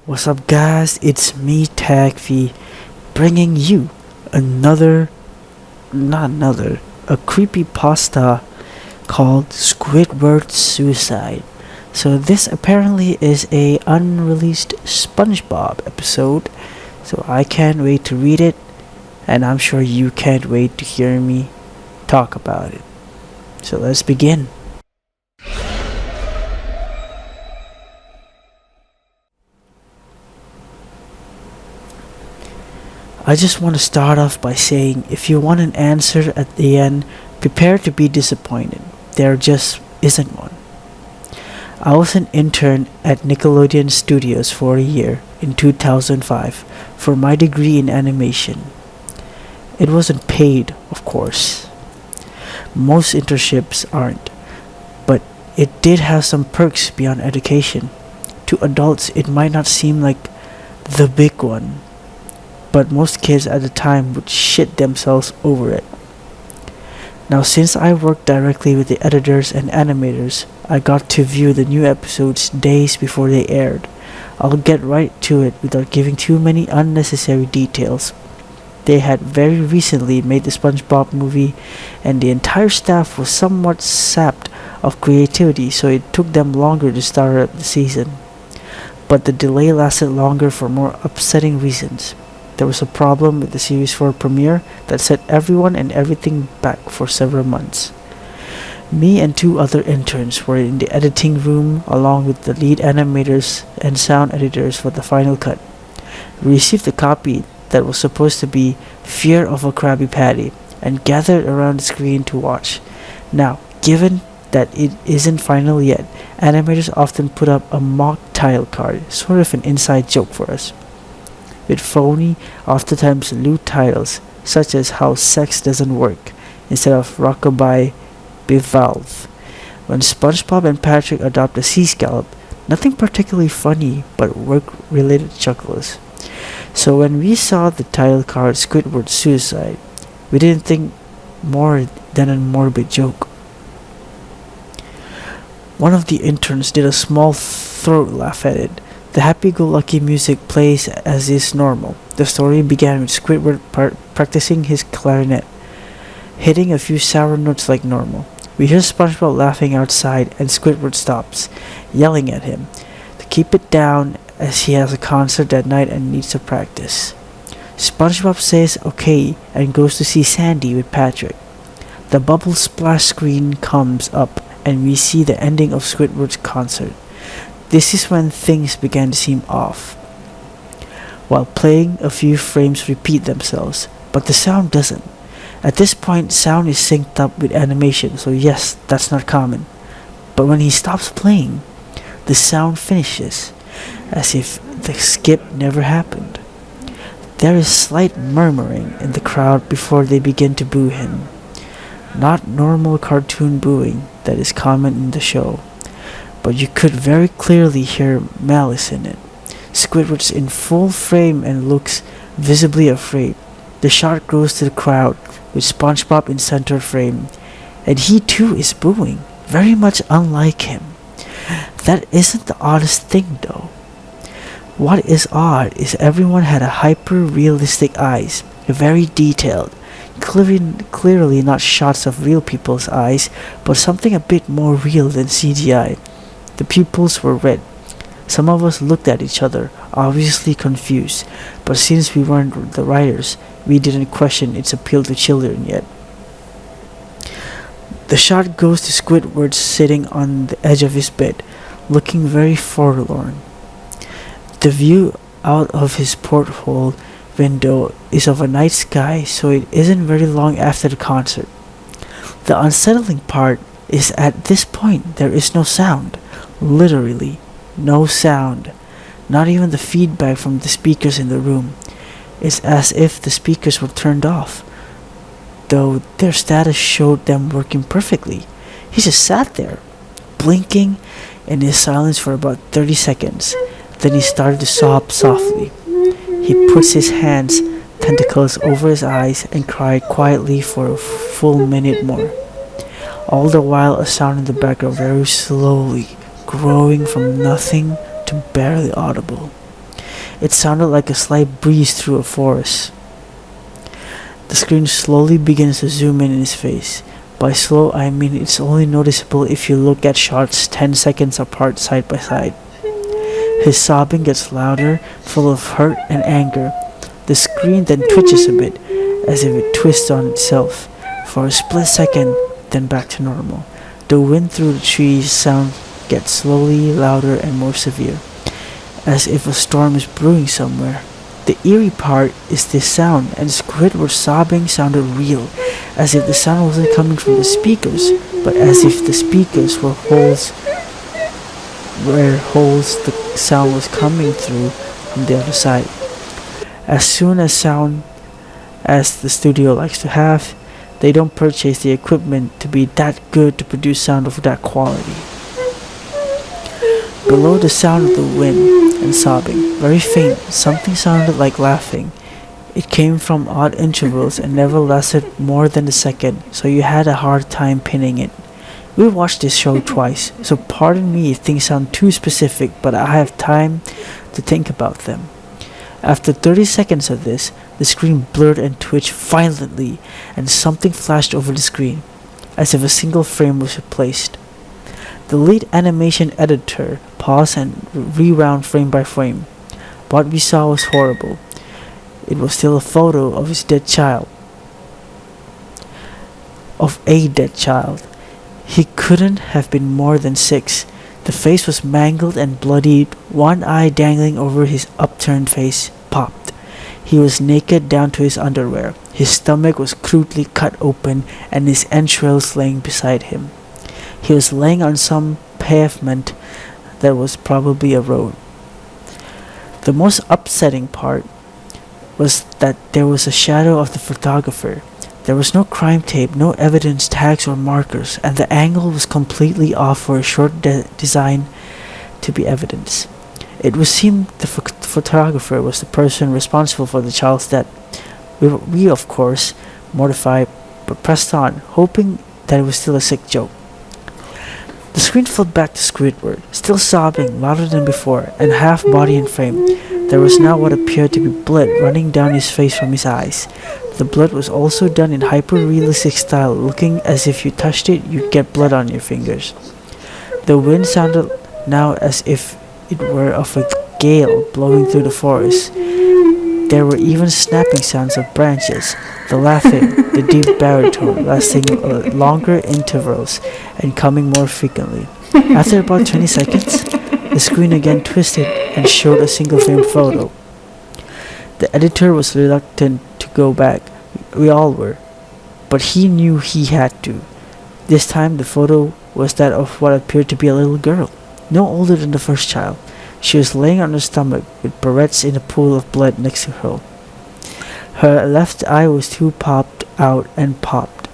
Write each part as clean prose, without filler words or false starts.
What's up, guys? It's me, TagV, bringing you another, not another, a creepypasta called Squidward's Suicide. So this apparently is a unreleased SpongeBob episode, so I can't wait to read it, and I'm sure you can't wait to hear me talk about it. So let's begin. I just want to start off by saying if you want an answer at the end, prepare to be disappointed. There just isn't one. I was an intern at Nickelodeon Studios for a year in 2005 for my degree in animation. It wasn't paid, of course. Most internships aren't, but it did have some perks beyond education. To adults, it might not seem like the big one, but most kids at the time would shit themselves over it. Now, since I worked directly with the editors and animators, I got to view the new episodes days before they aired. I'll get right to it without giving too many unnecessary details. They had very recently made the SpongeBob movie, and the entire staff was somewhat sapped of creativity, so it took them longer to start up the season. But the delay lasted longer for more upsetting reasons. There was a problem with the Series 4 premiere that set everyone and everything back for several months. Me and two other interns were in the editing room along with the lead animators and sound editors for the final cut. We received a copy that was supposed to be Fear of a Krabby Patty and gathered around the screen to watch. Now, given that it isn't final yet, animators often put up a mock title card, sort of an inside joke for us, with phony, oftentimes lewd titles, such as How Sex Doesn't Work, instead of Rockabye Bevalve. When SpongeBob and Patrick adopt a sea scallop, nothing particularly funny, but work-related chuckles. So when we saw the title card Squidward's Suicide, we didn't think more than a morbid joke. One of the interns did a small throat laugh at it. The happy-go-lucky music plays as is normal. The story began with Squidward practicing his clarinet, hitting a few sour notes like normal. We hear SpongeBob laughing outside, and Squidward stops, yelling at him to keep it down as he has a concert that night and needs to practice. SpongeBob says okay and goes to see Sandy with Patrick. The bubble splash screen comes up, and we see the ending of Squidward's concert. This is when things began to seem off. While playing, a few frames repeat themselves, but the sound doesn't. At this point, sound is synced up with animation, so yes, that's not common. But when he stops playing, the sound finishes, as if the skip never happened. There is slight murmuring in the crowd before they begin to boo him. Not normal cartoon booing that is common in the show, but you could very clearly hear malice in it. Squidward's in full frame and looks visibly afraid. The shot goes to the crowd, with SpongeBob in center frame, and he too is booing, very much unlike him. That isn't the oddest thing though. What is odd is everyone had a hyper-realistic eyes, very detailed, clearly not shots of real people's eyes, but something a bit more real than CGI. The pupils were red. Some of us looked at each other, obviously confused, but since we weren't the writers, we didn't question its appeal to children yet. The shot goes to Squidward sitting on the edge of his bed, looking very forlorn. The view out of his porthole window is of a night sky, so it isn't very long after the concert. The unsettling part is at this point there is no sound. Literally, no sound. Not even the feedback from the speakers in the room. It's as if the speakers were turned off, though their status showed them working perfectly. He just sat there, blinking in his silence for about 30 seconds. Then he started to sob softly. He puts his hands, tentacles over his eyes and cried quietly for a full minute more. All the while, a sound in the background very slowly growing from nothing to barely audible. It sounded like a slight breeze through a forest. The screen slowly begins to zoom in his face. By slow, I mean it's only noticeable if you look at shots 10 seconds apart side by side. His sobbing gets louder, full of hurt and anger. The screen then twitches a bit, as if it twists on itself, for a split second, then back to normal. The wind through the trees sound gets slowly louder and more severe, as if a storm is brewing somewhere. The eerie part is this sound, and Squidward's sobbing sounded real, as if the sound wasn't coming from the speakers, but as if the speakers were holes where the sound was coming through from the other side. As soon as sound as the studio likes to have, they don't purchase the equipment to be that good to produce sound of that quality. Below the sound of the wind and sobbing, very faint, something sounded like laughing. It came from odd intervals and never lasted more than a second, so you had a hard time pinning it. We watched this show twice, so pardon me if things sound too specific, but I have time to think about them. After 30 seconds of this, the screen blurred and twitched violently, and something flashed over the screen, as if a single frame was replaced. The lead animation editor paused and rewound frame by frame. What we saw was horrible. It was still a photo of his dead child. Of a dead child. He couldn't have been more than 6. The face was mangled and bloodied, one eye dangling over his upturned face, popped. He was naked down to his underwear. His stomach was crudely cut open and his entrails laying beside him. He was laying on some pavement that was probably a road. The most upsetting part was that there was a shadow of the photographer. There was no crime tape, no evidence tags or markers, and the angle was completely off for a short design to be evidence. It would seem the photographer was the person responsible for the child's death. We of course, mortified, but pressed on, hoping that it was still a sick joke. The screen flipped back to Squidward, still sobbing louder than before, and half body and frame. There was now what appeared to be blood running down his face from his eyes. The blood was also done in hyper-realistic style, looking as if you touched it, you'd get blood on your fingers. The wind sounded now as if it were of a gale blowing through the forest. There were even snapping sounds of branches, the laughing, the deep baritone lasting longer intervals and coming more frequently. After about 20 seconds, the screen again twisted and showed a single frame photo. The editor was reluctant to go back. We all were. But he knew he had to. This time the photo was that of what appeared to be a little girl, no older than the first child. She was laying on her stomach with barrettes in a pool of blood next to her. Her left eye was too popped out and popped,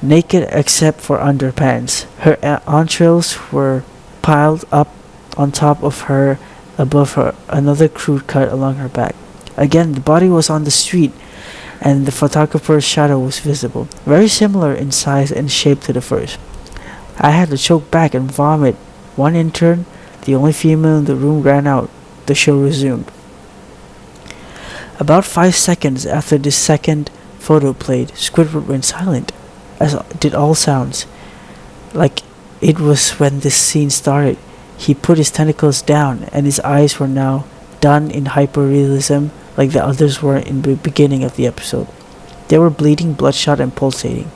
naked except for underpants. Her entrails were piled up on top of her, above her, another crude cut along her back. Again, the body was on the street, and the photographer's shadow was visible, very similar in size and shape to the first. I had to choke back and vomit. One intern, the only female in the room, ran out. The show resumed. About 5 seconds after this second photo played, Squidward went silent, as did all sounds. Like it was when this scene started. He put his tentacles down, and his eyes were now done in hyperrealism like the others were in the beginning of the episode. They were bleeding, bloodshot, and pulsating.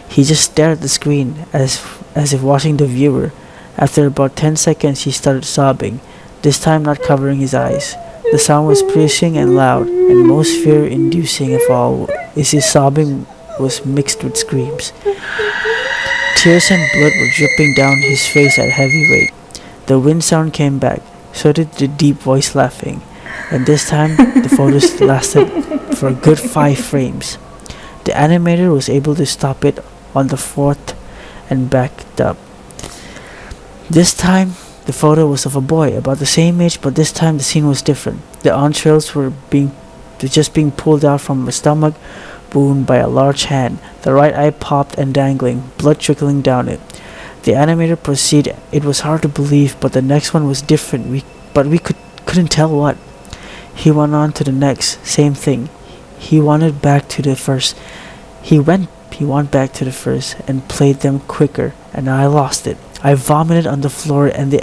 He just stared at the screen as if watching the viewer. After about 10 seconds, he started sobbing, this time not covering his eyes. The sound was piercing and loud, and most fear-inducing of all is his sobbing was mixed with screams. Tears and blood were dripping down his face at a heavy rate. The wind sound came back, so did the deep voice laughing, and this time the photos lasted for a good 5 frames. The animator was able to stop it on the 4th and backed up. This time, the photo was of a boy about the same age, but this time the scene was different. The entrails were just being pulled out from a stomach wound by a large hand. The right eye popped and dangling, blood trickling down it. The animator proceeded. It was hard to believe, but the next one was different. We couldn't tell what. He went on to the next, same thing. He wanted back to the first. He went back to the first and played them quicker, and I lost it. I vomited on the floor, and the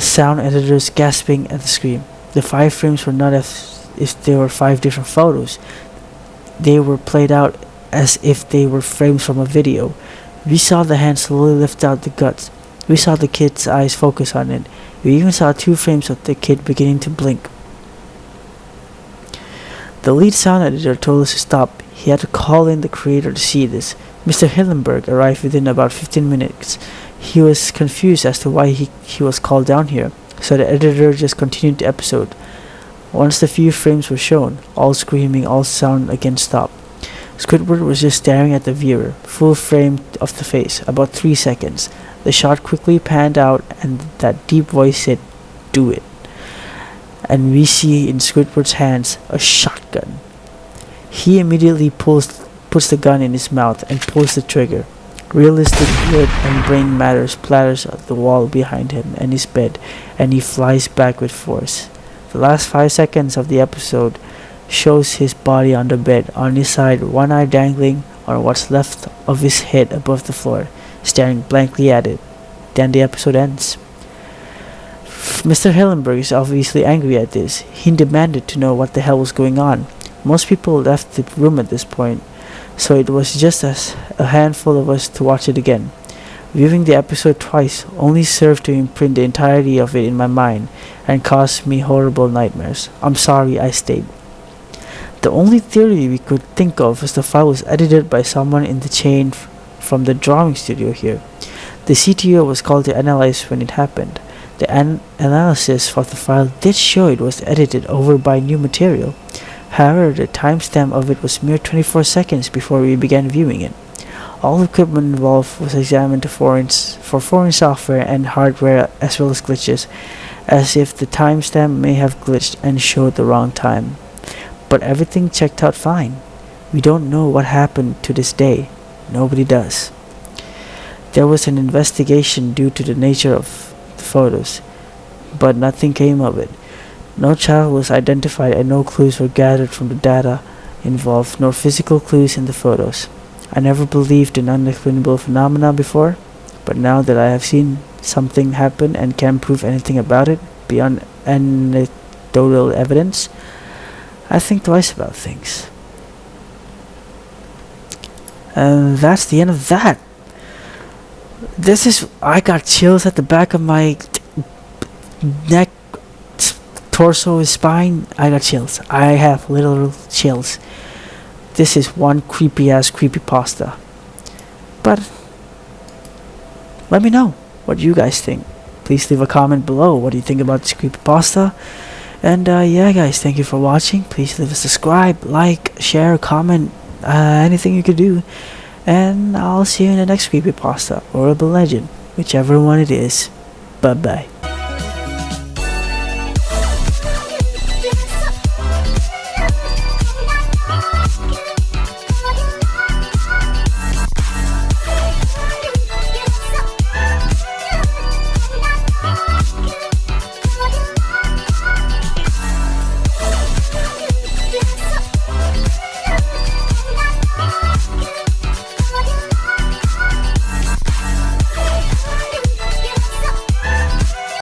sound editors gasping at the scream. The 5 frames were not as if they were 5 different photos. They were played out as if they were frames from a video. We saw the hand slowly lift out the guts. We saw the kid's eyes focus on it. We even saw 2 frames of the kid beginning to blink. The lead sound editor told us to stop. He had to call in the creator to see this. Mr. Hillenberg arrived within about 15 minutes. He was confused as to why he was called down here, so the editor just continued the episode. Once the few frames were shown, all screaming, all sound again stopped. Squidward was just staring at the viewer, full frame of the face, about 3 seconds. The shot quickly panned out, and that deep voice said, "Do it." And we see in Squidward's hands a shotgun. He immediately puts the gun in his mouth and pulls the trigger. Realistic blood and brain matter splatters at the wall behind him and his bed, and he flies back with force. The last 5 seconds of the episode shows his body on the bed, on his side, one eye dangling on what's left of his head above the floor, staring blankly at it. Then the episode ends. Mr. Hillenberg is obviously angry at this. He demanded to know what the hell was going on. Most people left the room at this point, so it was just a handful of us to watch it again. Viewing the episode twice only served to imprint the entirety of it in my mind and caused me horrible nightmares. I'm sorry I stayed. The only theory we could think of was the file was edited by someone in the chain from the drawing studio here. The CTO was called to analyze when it happened. The analysis of the file did show it was edited over by new material. However, the timestamp of it was mere 24 seconds before we began viewing it. All equipment involved was examined for foreign software and hardware as well as glitches, as if the timestamp may have glitched and showed the wrong time. But everything checked out fine. We don't know what happened to this day. Nobody does. There was an investigation due to the nature of the photos, but nothing came of it. No child was identified and no clues were gathered from the data involved, nor physical clues in the photos. I never believed in unexplainable phenomena before, but now that I have seen something happen and can't prove anything about it beyond anecdotal evidence, I think twice about things. And that's the end of that. I got chills at the back of my neck, torso, spine. I got chills. I have literal chills. This is one creepy ass creepypasta. But let me know what you guys think. Please leave a comment below. What do you think about this creepypasta? And yeah guys, thank you for watching. Please leave a subscribe, like, share, comment, anything you could do. And I'll see you in the next creepypasta or urban legend, whichever one it is. Bye bye.